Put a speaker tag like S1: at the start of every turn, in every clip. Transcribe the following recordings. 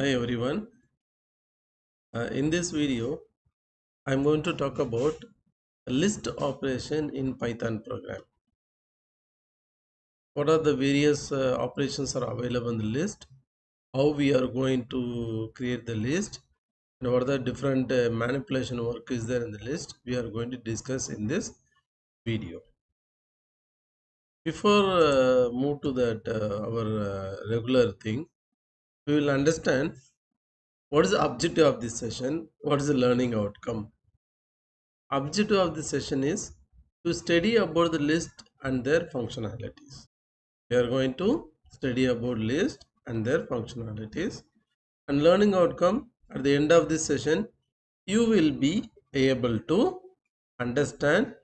S1: Hi everyone. In this video, I'm going to talk about a list operation in Python program. What are the various operations are available in the list? How we are going to create the list? And what are the different manipulation work is there in the list? We are going to discuss in this video. Before move to that our regular thing, we will understand what is the objective of this session, what is the learning outcome. Objective of the session is to study about the list and their functionalities. We are going to study about list and their functionalities, and learning outcome at the end of this session, you will be able to understand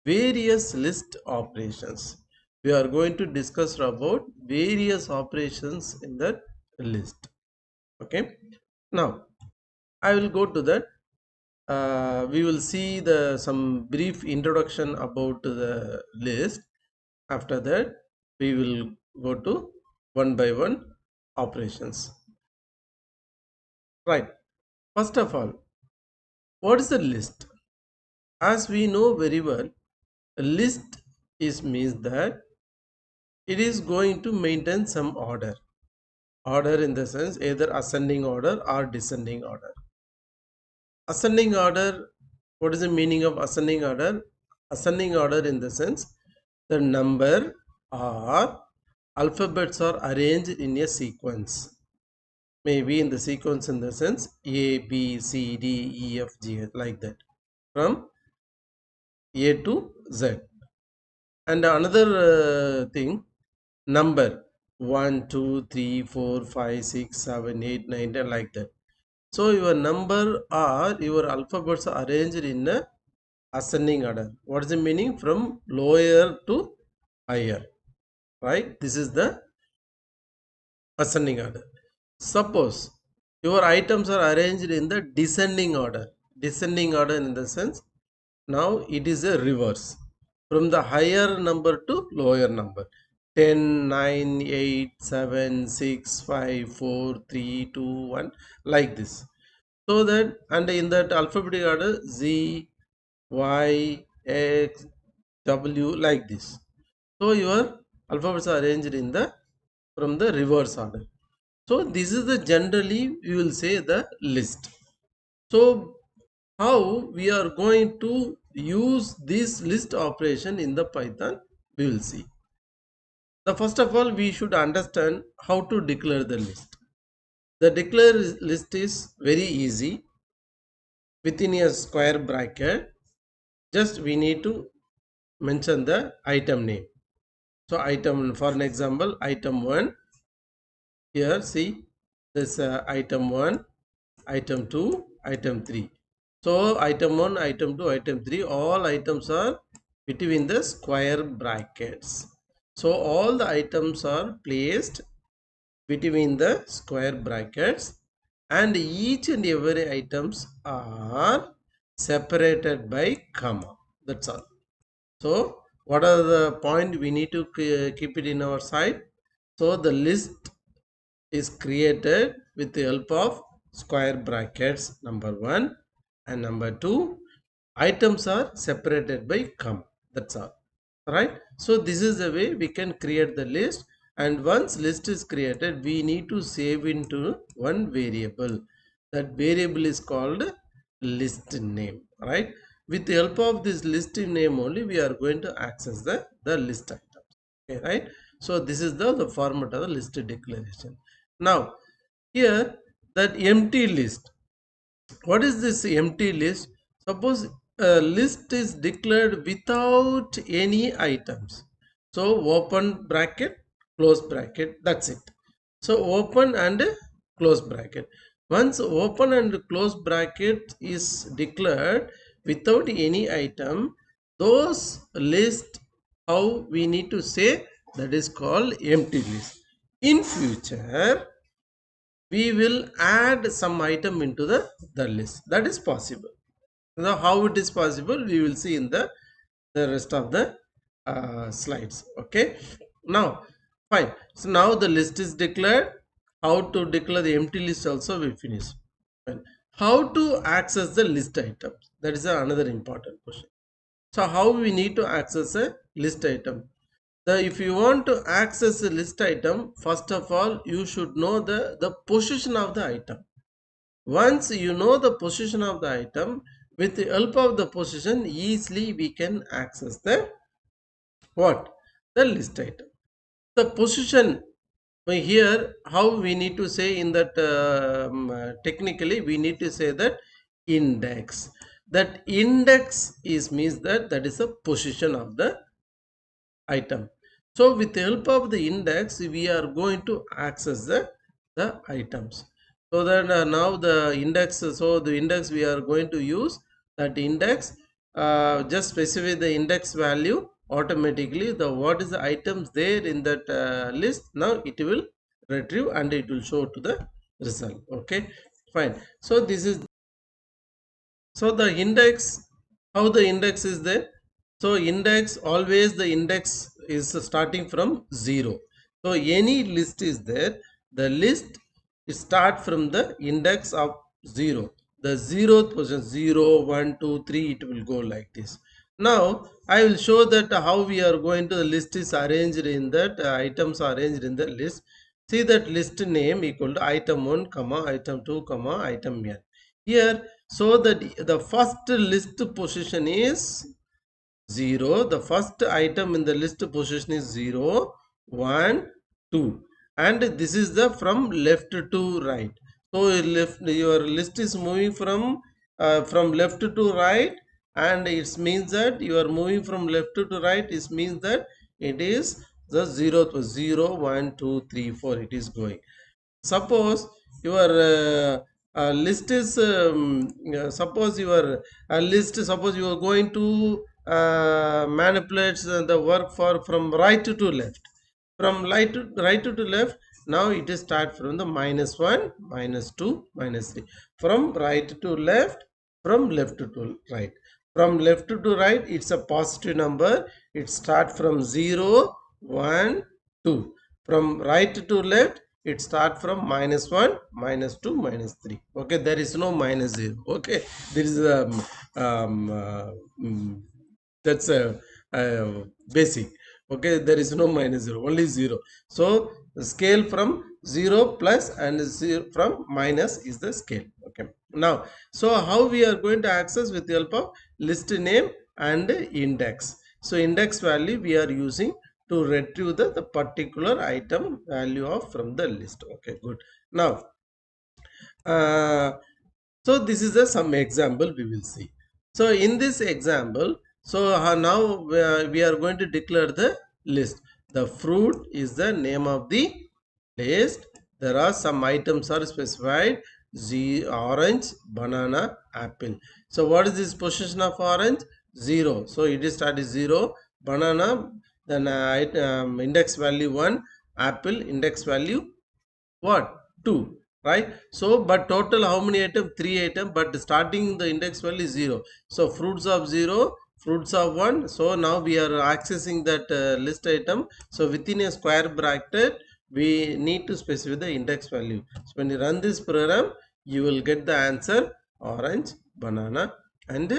S1: various list operations. We are going to discuss about various operations in that list. Okay. Now I will go to that. We will see the some brief introduction about the list. After that, we will go to one by one operations. Right. First of all, what is a list? As we know very well, a list is means that it is going to maintain some order. Order in the sense either ascending order or descending order. Ascending order, what is the meaning of ascending order? Ascending order in the sense the number or alphabets are arranged in a sequence. Maybe in the sequence in the sense A, B, C, D, E, F, G, like that. From A to Z. And another thing, number 1, 2, 3, 4, 5, 6, 7, 8, 9, 10, like that. So your number or your alphabets are arranged in a ascending order. What is the meaning? From lower to higher, right? This is the ascending order. Suppose your items are arranged in the descending order. Descending order in the sense now it is a reverse from the higher number to lower number. 10, 9, 8, 7, 6, 5, 4, 3, 2, 1, like this. So that, and in that alphabetic order, Z, Y, X, W, like this. So your alphabets are arranged in the from the reverse order. So this is the generally we will say the list. So how we are going to use this list operation in the Python, we will see. The first of all, we should understand how to declare the list. The declare list is very easy. Within a square bracket, just we need to mention the item name. So item, for an example, item 1. Here see this item 1, item 2, item 3. So item 1, item 2, item 3, all items are between the square brackets. So all the items are placed between the square brackets, and each and every items are separated by comma. That's all. So what are the point we need to keep it in our side? So the list is created with the help of square brackets, number 1, and number 2, items are separated by comma. That's all. Right. So this is the way we can create the list, and once list is created, we need to save into one variable. That variable is called list name. Right. With the help of this list name only, we are going to access the list items. Okay, right. So this is the format of the list declaration. Now here, that empty list, what is this empty list? Suppose a list is declared without any items. So open bracket, close bracket, that's it. So open and close bracket. Once open and close bracket is declared without any item, those list, how we need to say, that is called empty list. In future, we will add some item into the list. That is possible. Now how it is possible, we will see in the rest of the slides. Okay. Now fine. So now the list is declared. how to declare the empty list also we finish. Fine. How to access the list items? That is another important question. So how we need to access a list item? If you want to access a list item, first of all, you should know the position of the item. Once you know the position of the item, with the help of the position, easily we can access the what? The list item. The position here, how we need to say in that technically we need to say that index. That index is means that is the position of the item. So with the help of the index, we are going to access the items. So then now the index, so the index we are going to use that index, just specify the index value automatically. The what is the items there in that list, now it will retrieve and it will show to the result. Okay, fine. So this is, so the index, how the index is there? So index, always the index is starting from 0. So any list is there, the list start from the index of 0. The 0th position, 0, 1, 2, 3, it will go like this. Now I will show that how we are going to, the list is arranged in that items are arranged in the list. See that list name equal to item 1 comma item 2 comma item n. Here, so that the first list position is 0. The first item in the list position is 0, 1, 2. And this is the from left to right. So your list is moving from left to right, and it means that you are moving from left to right. It means that it is the 0th, 0, 1, 2, 3, 4. It is going. Suppose your list is suppose your list, suppose you are going to manipulate the work for from right to left, from right to left. Now it is start from the -1, -2, -3, from right to left, from left to right. From left to right, it's a positive number. It start from 0, 1, 2. From right to left, it start from -1, -2, -3. Okay, there is no -0. Okay, there is mm, that's a basic. Okay, there is no -0, only 0. So the scale from 0 plus and 0 from minus is the scale. Okay, now so how we are going to access with the help of list name and index. So index value we are using to retrieve the particular item value of from the list. Okay, good. Now uh, so this is some example we will see. So in this example, so now we are going to declare the list. The fruit is the name of the list. There are some items are specified: orange, banana, apple. So what is this position of orange? 0. So it is start is 0. Banana, then index value 1. Apple index value what? 2, right? So but total how many item? 3 item, but starting the index value is 0. So fruits of 0, fruits of 1. So now we are accessing that list item. So within a square bracket we need to specify the index value. So when you run this program, you will get the answer: orange, banana and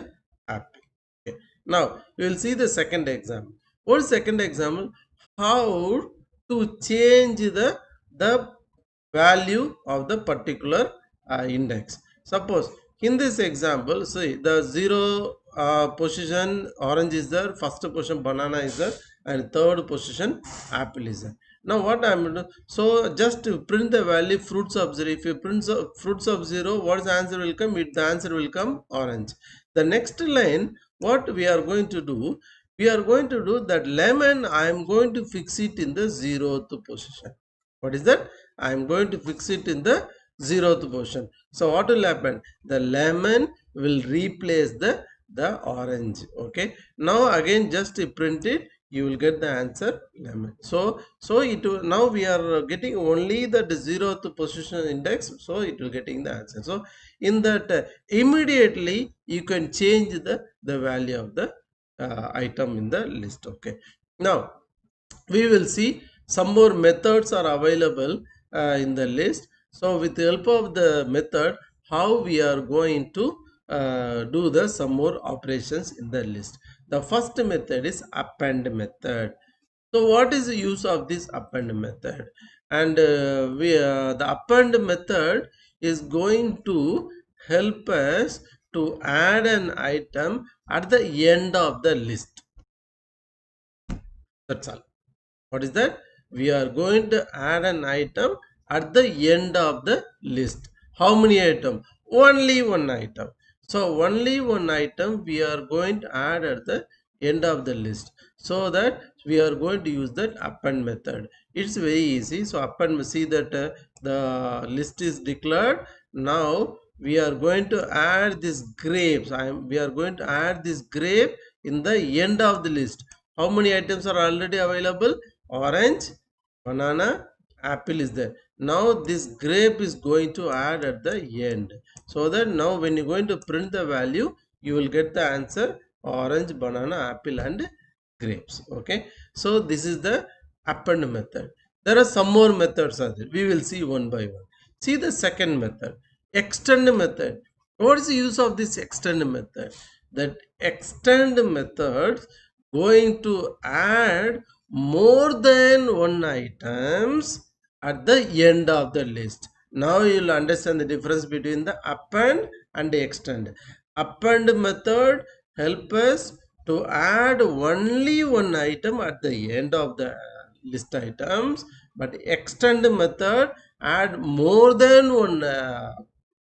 S1: apple. Okay, now we will see the second example. What is second example? How to change the value of the particular index. Suppose in this example, see the 0 position orange is there, first position banana is there, and third position apple is there. Now what I am going to do, so just to print the value fruits of 0. If you print fruits of 0, what is the answer will come? The answer will come orange. The next line, what we are going to do, we are going to do that lemon, I am going to fix it in the 0th position. What is that? I am going to fix it in the 0th position. So what will happen? The lemon will replace the orange. Okay, now again just print it, you will get the answer lemon. So it will, now we are getting only the 0th position index, so it will getting the answer. So in that immediately you can change the value of the item in the list. Okay, now we will see some more methods are available in the list. So with the help of the method, how we are going to do the some more operations in the list. The first method is append method. So what is the use of this append method? And the append method is going to help us to add an item at the end of the list. That's all. What is that? We are going to add an item at the end of the list. How many item? Only one item. So only one item we are going to add at the end of the list. So that we are going to use that append method. It's very easy. So append, see that the list is declared. Now we are going to add this grapes. We are going to add this grape in the end of the list. How many items are already available? Orange, banana, apple is there. Now this grape is going to add at the end, so that now when you're going to print the value, you will get the answer orange, banana, apple and grapes. Okay, so this is the append method. There are some more methods are there. We will see one by one. See the second method, extend method. What is the use of this extend method? That extend method going to add more than one items at the end of the list. Now you will understand the difference between the append and extend. Append method help us to add only one item at the end of the list items, but extend method add more than one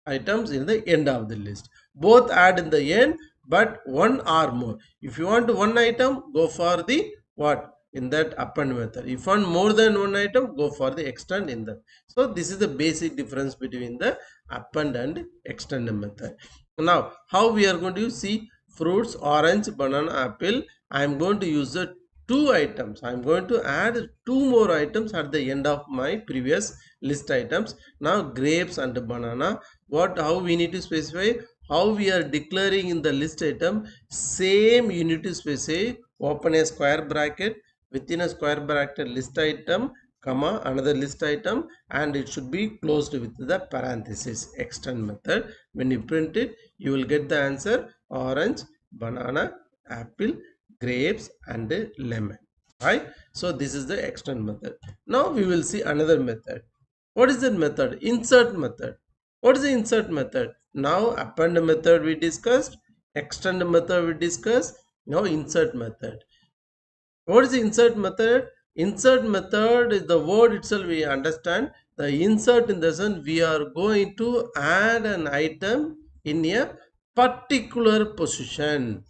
S1: items in the end of the list. Both add in the end, but one or more. If you want one item, go for the what? In that append method. If you want more than one item, go for the extend in that. So this is the basic difference between the append and extend method. Now how we are going to see fruits, orange, banana, apple. I am going to use the two items. I am going to add two more items at the end of my previous list items. Now grapes and banana. What, how we need to specify? How we are declaring in the list item? Same you need to specify. Open a square bracket, within a square bracket list item comma another list item, and it should be closed with the parenthesis. Extend method. When you print it, you will get the answer orange, banana, apple, grapes and lemon. Right? So this is the extend method. Now we will see another method. What is that method? Insert method. What is the insert method? Now append method we discussed, extend method we discussed. Now insert method. What is the insert method? Insert method is the word itself we understand. The insert in the sense we are going to add an item in a particular position.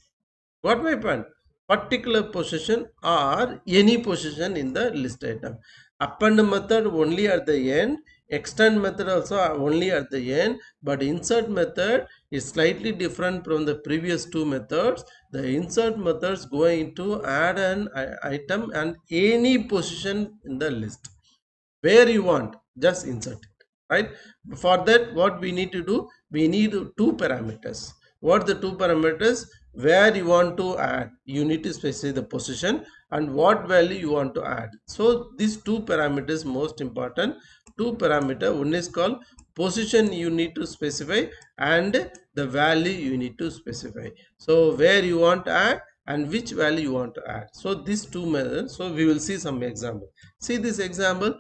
S1: Got my point? Particular position or any position in the list item. Append method only at the end. Extend method also only at the end. But insert method is slightly different from the previous two methods. The insert method is going to add an item and any position in the list. Where you want, just insert it. Right? For that, what we need to do? We need two parameters. What the two parameters? Where you want to add, you need to specify the position and what value you want to add. So these two parameters most important. Two parameter, one is called position you need to specify and the value you need to specify. So where you want to add and which value you want to add. So these two methods. So we will see some example. See this example,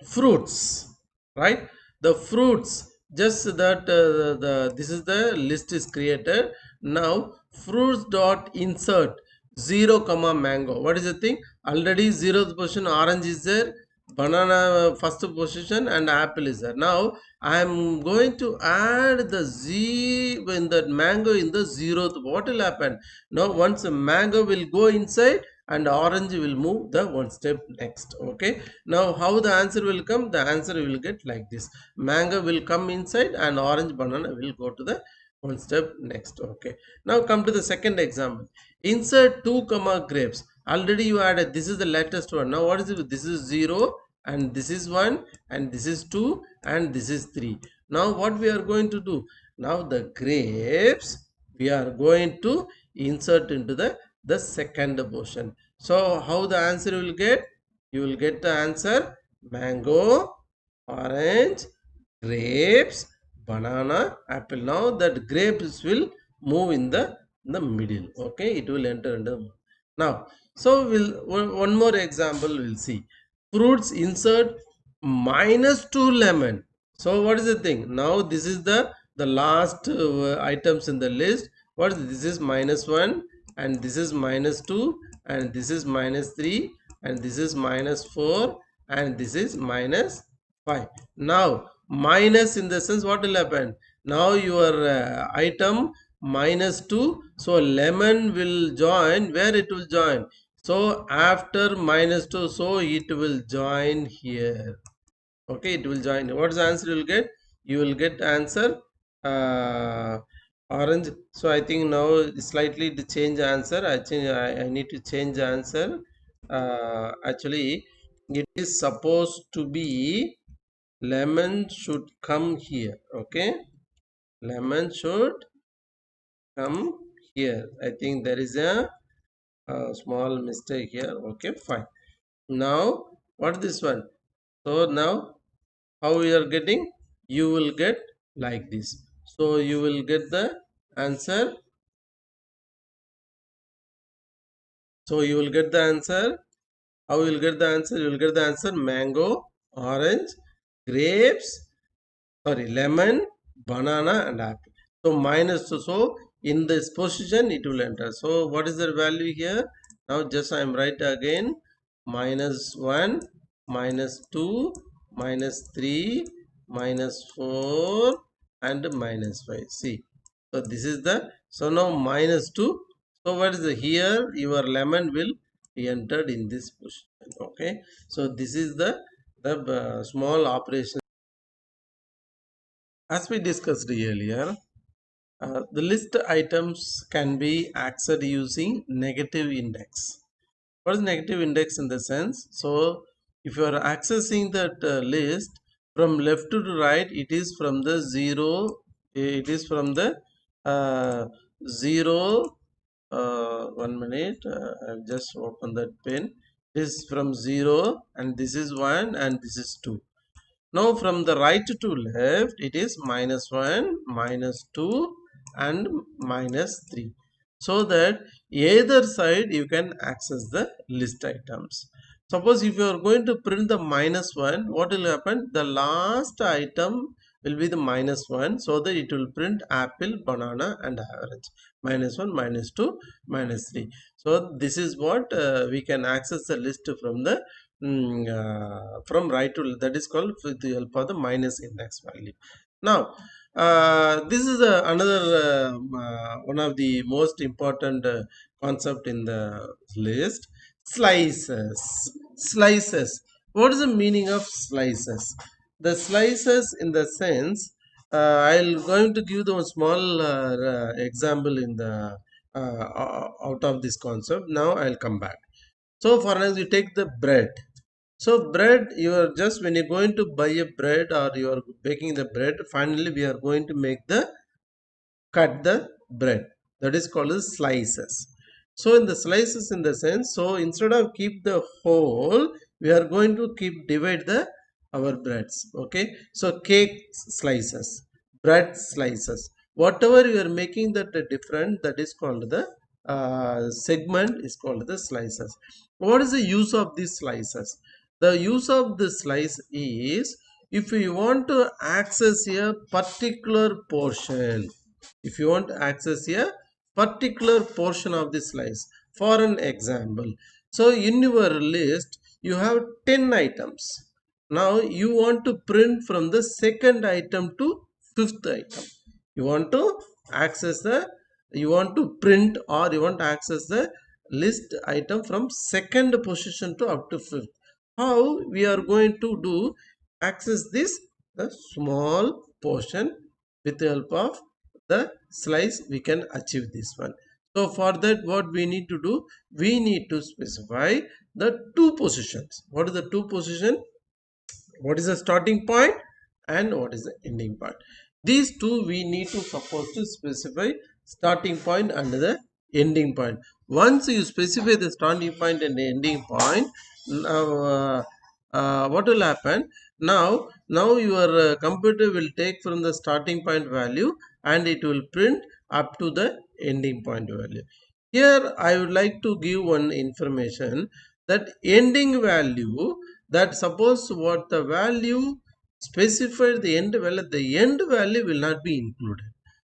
S1: fruits, right? The fruits, just that the this is the list is created. Now fruits dot insert 0 comma mango. What is the thing? Already 0th position orange is there, banana first position and apple is there. Now I am going to add the z when that mango in the 0th. What will happen? Now once a mango will go inside and orange will move the one step next. Okay, now how the answer will come? The answer will get like this. Mango will come inside and orange banana will go to the one step next. Okay, now come to the second example. Insert 2 comma grapes. Already you added, this is the latest one. Now what is it? This is 0 and this is 1 and this is 2 and this is 3. Now what we are going to do? Now the grapes we are going to insert into the second portion. So how the answer will get? You will get the answer mango, orange, grapes, banana, apple. Now that grapes will move in the middle. Okay, it will enter in the now. So we'll one more example we'll see. Fruits insert -2 lemon. So what is the thing? Now this is the last items in the list. What is this? This is -1 and this is -2 and this is -3 and this is -4 and this is -5. Now minus in the sense what will happen? Now your item -2, so lemon will join. Where it will join? So after -2, so it will join here. Okay, it will join. What is the answer you will get? You will get answer uh, orange. So I think now slightly to change answer. I need to change answer. Actually, it is supposed to be lemon should come here. Okay, lemon should come here. I think there is a small mistake here. Okay, fine. Now what this one? So now how we are getting? You will get like this. So you will get the answer. So you will get the answer. How you will get the answer? You will get the answer mango, orange, grapes, sorry, lemon, banana and apple. So minus, so in this position it will enter. So what is the value here? Now just I am write again -1, -2, -3, -4 and -5. See, so this is the, so now -2. So what is the here? Your lemon will be entered in this position. Okay, so this is the small operation. As we discussed earlier, the list items can be accessed using negative index. What is negative index in the sense? So if you are accessing that list from left to right, it is from the 0, it is from the uh, 0, 1 minute, I've just opened that pen. This is from 0 and this is 1 and this is 2. Now from the right to left, it is -1, -2 and -3. So that either side you can access the list items. Suppose if you are going to print the -1, what will happen? The last item will be the -1, so that it will print apple, banana and orange. -1, -2, -3. So this is what we can access the list from the from right to left. That is called with the help of the minus index value. Now this is another one of the most important concept in the list. Slices. What is the meaning of slices? The slices in the sense, I'll going to give the small example in the out of this concept. Now I'll come back. So for instance, you take the bread. So bread, you are just when you're going to buy a bread or you are baking the bread, finally we are going to make the cut the bread. That is called as slices. So in the slices in the sense, so instead of keep the whole, we are going to keep divide the our breads. Okay. So cake slices, bread slices, whatever you are making that different, that is called the segment is called the slices. What is the use of these slices? The use of the slice is if you want to access a particular portion, if you want to access a particular portion of the slice. For an example, so in your list you have 10 items. Now you want to print from the second item to fifth item. You want to access the, you want to print or you want to access the list item from second position to up to fifth. How we are going to do access this the small portion with the help of the slice we can achieve this one. So for that what we need to do, we need to specify the two positions. What is the two position? What is the starting point and what is the ending point? These two we need to suppose to specify starting point and the ending point. Once you specify the starting point and the ending point, now what will happen now your computer will take from the starting point value and it will print up to the ending point value. Here I would like to give one information that ending value, that suppose what the value specified the end value, the end value will not be included.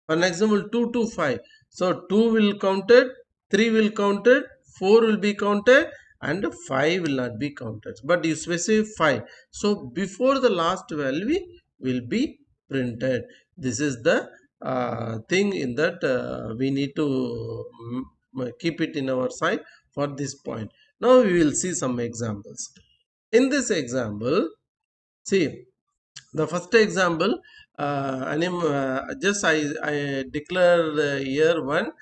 S1: For example, 2 to 5. So 2 will counted, 3 will counted, 4 will be counted, and 5 will not be counted. But you specify 5. So before the last value will be printed. This is the thing in that we need to keep it in our side for this point. Now we will see some examples. In this example, see the first example, just I declare here one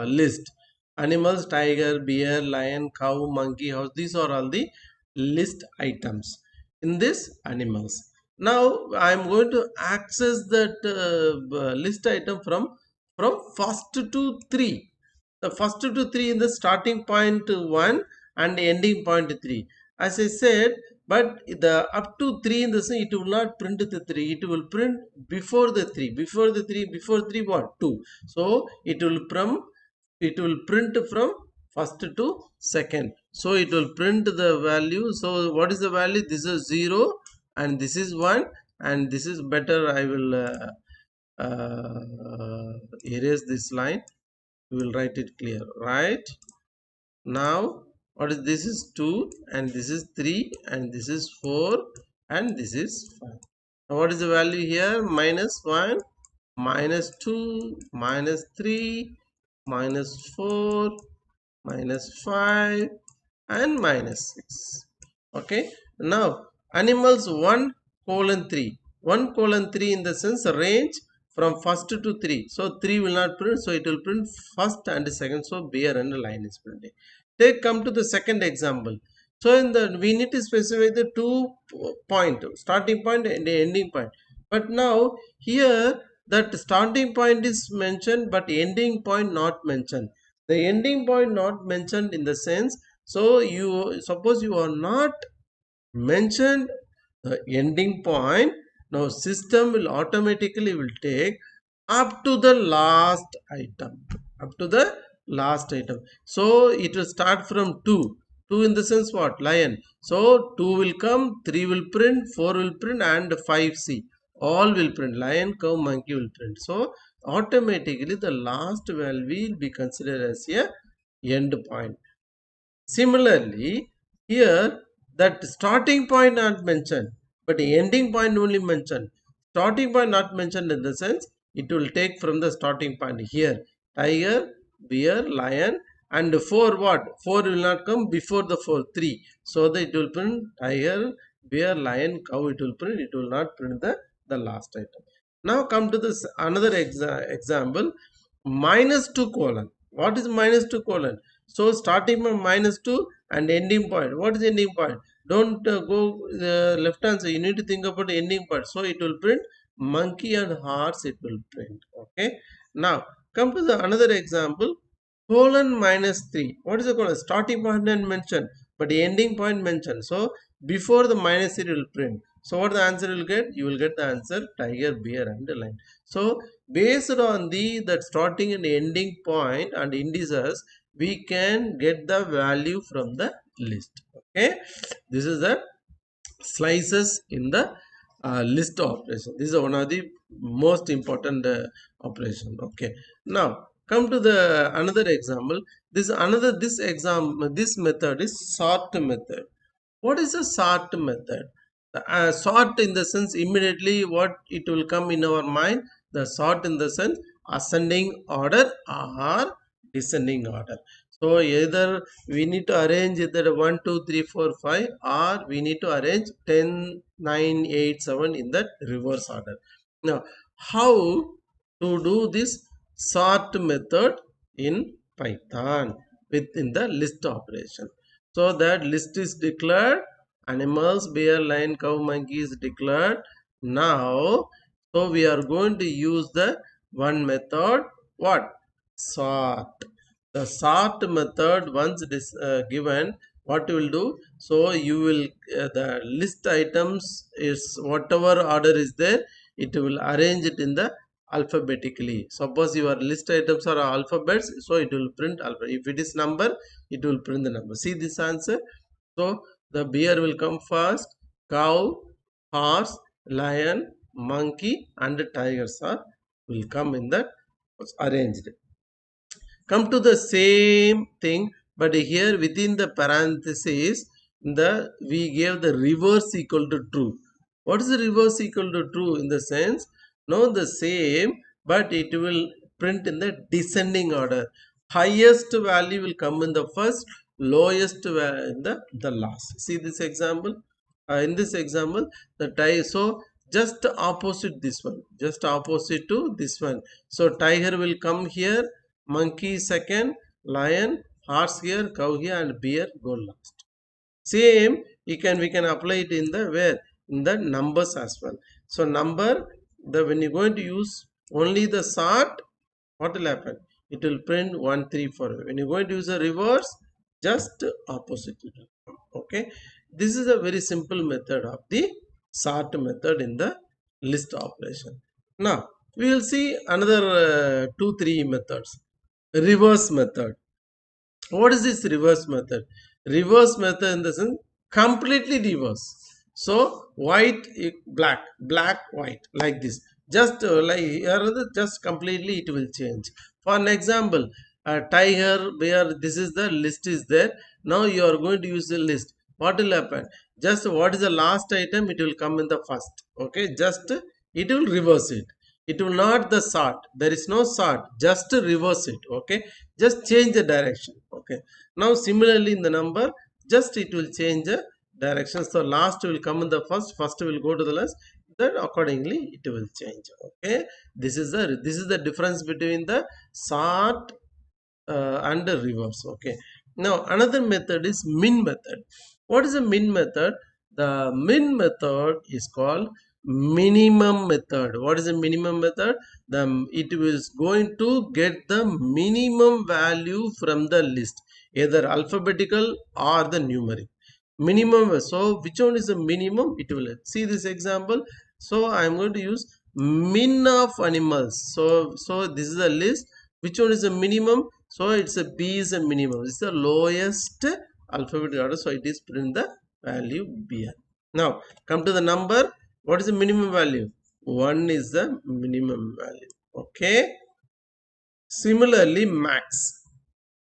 S1: list. Animals: tiger, bear, lion, cow, monkey, horse. These are all the list items in this animals. Now I am going to access that list item from first to 3. The first to 3 in the starting point 1 and ending point 3. As I said, but the up to 3 in the sense, it will not print the 3, it will print before the 3, before 3 what 2. So it will print from first to second. So it will print the value. So what is the value? This is 0 and this is 1, and this is better. I will erase this line. We will write it clear, right? Now what is this? Is 2 and this is 3 and this is 4 and this is 5. Now what is the value here? Minus 1, minus 2, minus 3, minus 4, minus 5 and minus 6. Okay. Now animals 1 colon 3. 1 colon 3 in the sense range from first to 3. So 3 will not print. So it will print first and second. So bear and lion is printing. Take come to the second example. So in the we need to specify the 2 point, starting point and the ending point. But now here that starting point is mentioned but ending point not mentioned. The ending point not mentioned in the sense, so you suppose you are not mentioned the ending point. Now system will automatically will take up to the last item, up to the last item. So it will start from 2. 2 in the sense what? Lion. So 2 will come, 3 will print, 4 will print, and 5c all will print. Lion, cow, monkey will print. So automatically the last value will be considered as a end point. Similarly, here that starting point not mentioned, but the ending point only mentioned. Starting point not mentioned in the sense it will take from the starting point here. Tiger, bear, lion, and 4 what? 4 will not come before the 4, 3. So that it will print tiger, bear, lion, cow, it will print, it will not print the last item. Now come to this another example, minus 2 colon. What is minus 2 colon? So starting from minus 2 and ending point. What is ending point? Don't go left hand side. You need to think about the ending point. So it will print monkey and horse. It will print. Okay. Now come to the another example. Colon minus 3. What is the colon? Starting point and mentioned, but the ending point mentioned. So before the minus 3 will print. So what the answer will get? You will get the answer tiger, bear, and lion. So based on the that starting and ending point and indices, we can get the value from the list. Okay, this is the slices in the list operation. This is one of the most important operation. Okay, now come to the another example. This method is sort method. What is a sort method? Sort in the sense immediately what it will come in our mind, the sort in the sense ascending order or descending order. So either we need to arrange either 1 2 3 4 5, or we need to arrange 10 9 8 7 in that reverse order. Now how to do this sort method in Python within the list operation? So that list is declared, animals, bear, lion, cow, monkey is declared. Now so we are going to use the one method, what? Sort. The sort method once it is given, what you will do, so you will the list items is whatever order is there, it will arrange it in the alphabetically. Suppose your list items are alphabets, so it will print alphabet. If it is number, it will print the number. See this answer. So the bear will come first, cow, horse, lion, monkey and tigers are will come in that arranged. Come to the same thing, but here within the parenthesis the we gave the reverse equal to true. What is the reverse equal to true? In the sense, no, the same, but it will print in the descending order. Highest value will come in the first, lowest in the last. See this example. In this example, the tie, so just opposite this one, just opposite to this one. So tiger will come here, monkey second, lion, horse here, cow here and bear go last. Same we can apply it in the where, in the numbers as well. So number, the when you're going to use only the sort, what will happen? It will print 1 3 4. When you're going to use a reverse, just opposite it will come. Okay, this is a very simple method of the sort method in the list operation. Now we will see another 2 3 methods. Reverse method. What is this reverse method? Reverse method in the sense completely reverse. So white black, black white, like this. Just like here, just completely it will change. For an example, tiger, bear, this is the list is there. Now you are going to use the list. What will happen? Just what is the last item, it will come in the first. Okay, just it will reverse it. It will not the sort. There is no sort, just reverse it. Okay, just change the direction. Okay, now similarly in the number, just it will change the direction. So last will come in the first, first will go to the last, then accordingly it will change. Okay, this is the difference between the sort and the reverse. Okay, now another method is min method. What is a min method? The min method is called minimum method. What is a minimum method? The it is going to get the minimum value from the list, either alphabetical or the numeric minimum. So which one is the minimum? It will see this example. So I am going to use min of animals. So this is the list. Which one is the minimum? So it's a B is a minimum. It's the lowest alphabetical order. So it is print the value B. Now come to the number. What is the minimum value? 1 is the minimum value. Okay. Similarly, max.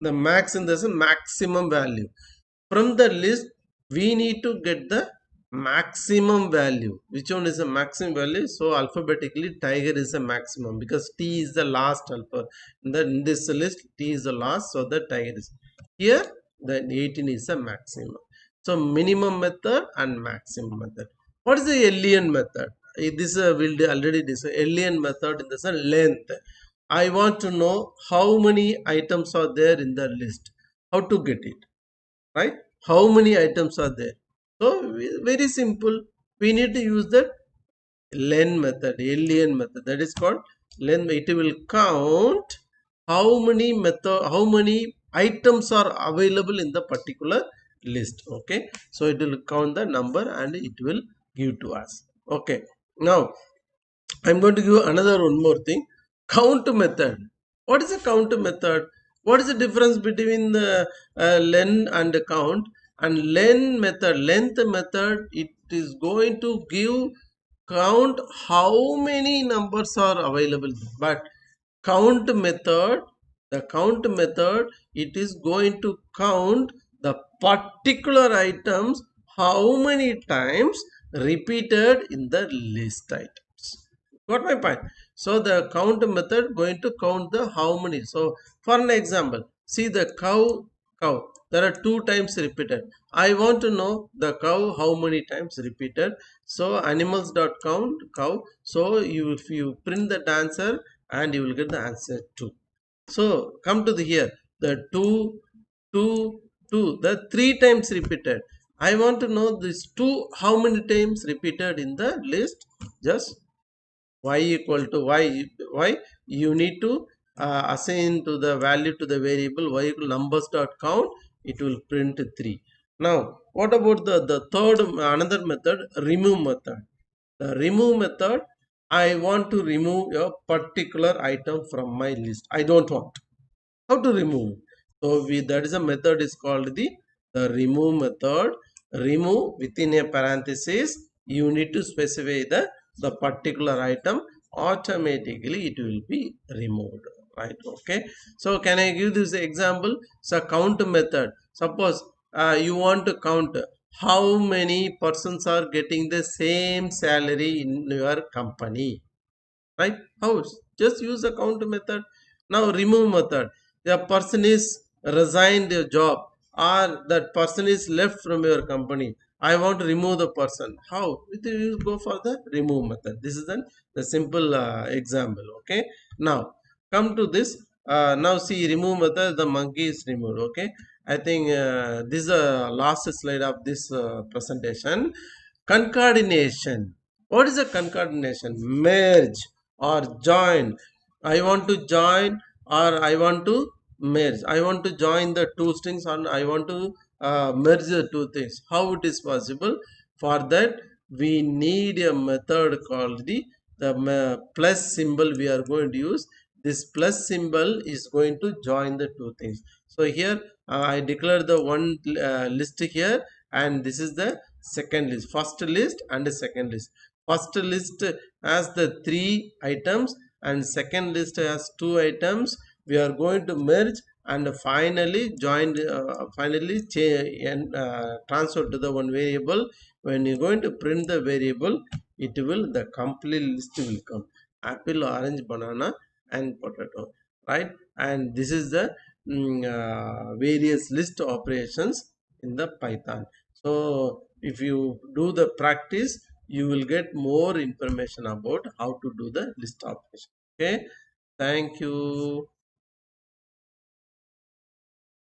S1: The max in this maximum value. From the list, we need to get the maximum value. Which one is the maximum value? So alphabetically, tiger is the maximum because T is the last alpha. In this list, T is the last, so the tiger is here. Then 18 is the maximum. So minimum method and maximum method. What is the alien method? This we'll already discuss. Alien method in the sense length. I want to know how many items are there in the list. How to get it, right? How many items are there? So very simple. We need to use the len method, alien method. That is called len. It will count how many items are available in the particular list. Okay, so it will count the number and it will give to us. Okay, now I'm going to give another one more thing. Count method. What is a count method? What is the difference between the len and count? And len method, length method, it is going to give count how many numbers are available. But count method, the count method, it is going to count the particular items how many times repeated in the list items. Got my point? So the count method going to count the how many. So for an example, see the cow. There are 2 times repeated. I want to know the cow how many times repeated. So animals dot count cow. So if you print that answer and you will get the answer 2. So come to the here, the 2, 2, 2, the 3 times repeated. I want to know this 2 how many times repeated in the list. Just y equal to y you need to assign to the value to the variable y equal numbers dot count. It will print 3. Now what about the third another method, remove method. The remove method, I want to remove a particular item from my list. I don't want. How to remove? So we, that is a method is called the remove method. Remove within a parenthesis, you need to specify the particular item, automatically it will be removed, right? Okay, so can I give this example? So count method, suppose you want to count how many persons are getting the same salary in your company, right? How? Just use the count method. Now remove method, the person is resigned their job, or that person is left from your company, I want to remove the person. How? You go for the remove method. This is the simple example. Okay, now come to this. Now see, remove method, the monkey is removed. Okay, I think this is a last slide of this presentation. Concatenation. What is a concatenation? Merge or join. I want to join, or I want to merge. I want to join the two strings, and I want to merge the two things. How it is possible? For that we need a method called the plus symbol. We are going to use this plus symbol is going to join the two things. So here I declare the one list here, and this is the second list, first list and the second list. First list has the three items, and second list has two items. We are going to merge and finally join, finally and transfer to the one variable. When you're going to print the variable, it will, the complete list will come: apple, orange, banana and potato, right? And this is the various list operations in the Python. So if you do the practice, you will get more information about how to do the list operation. Okay, thank you.